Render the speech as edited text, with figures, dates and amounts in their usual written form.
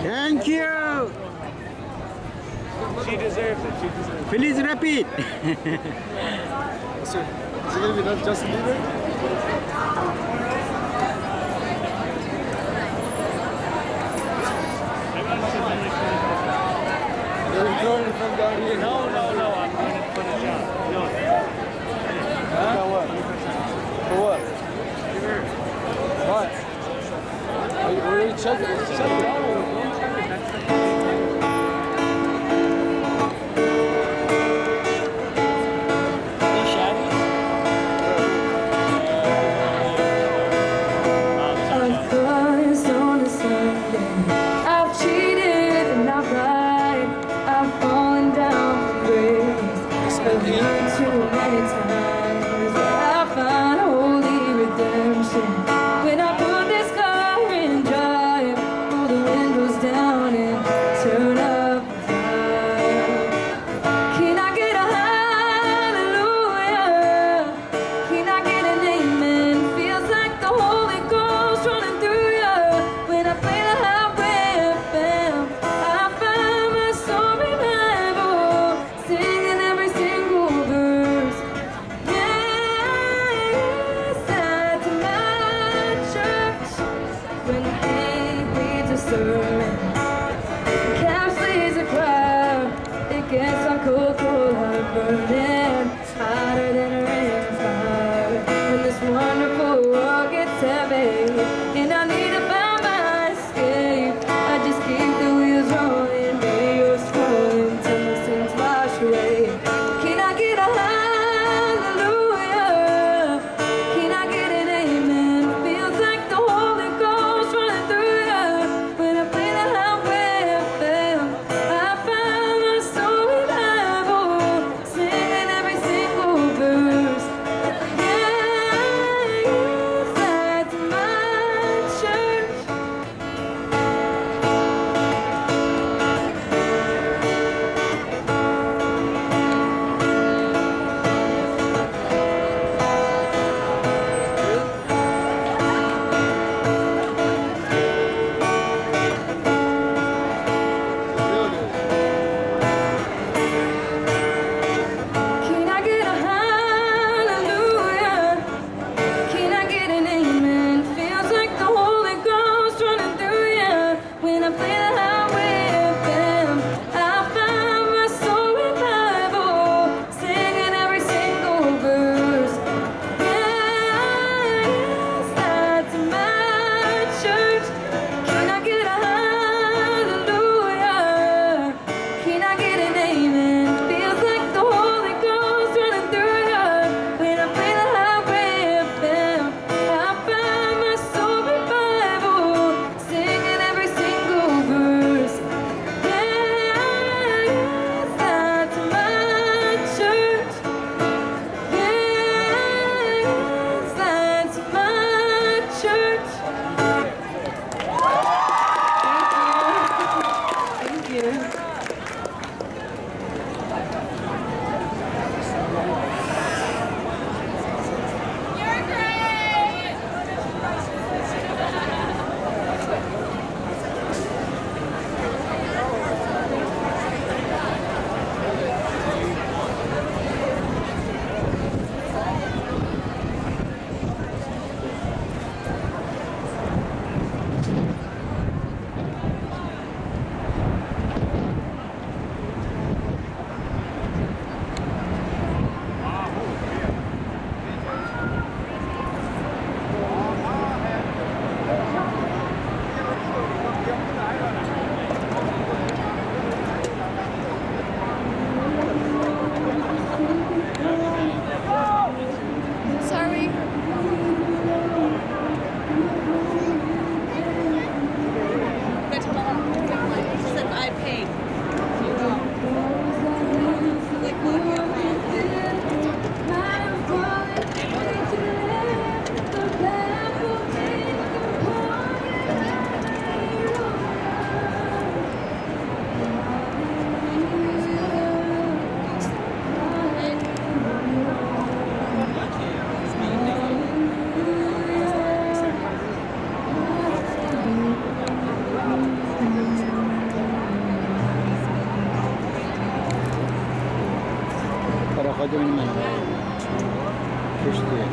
Thank you. She deserves it. She deserves it. Please repeat. Sir, is it gonna be another Justin Bieber? You're recording from down here. No, I'm doing it for the job. No. Huh? What? For what? What? Where are you checking? Check it out. I've buzzed on a Sunday. I've cheated and I've lied. I've fallen down from grace. I've learned too many times that I find holy redemption. When I put this car in drive, roll the windows down and turn up the vibe. Can I get a hallelujah? Can I get an amen? Feels like the Holy Ghost running through you. When I play the highway FM, I find my soul revival, singing every single verse. Yes, that's my church. When he reads a sermon, Caps leads a crowd. It gets on cold burning, hotter than a ring of fire. When this wonderful world gets heavy, and I need to find my escape, I just keep the wheels rolling, radio scrolling till my sins wash away. Can I get a hallelujah? Can I get an amen? Feels like the Holy Ghost running through you. When I play the highway FM, I find my soul revival, singing every single verse. قادم من كشتي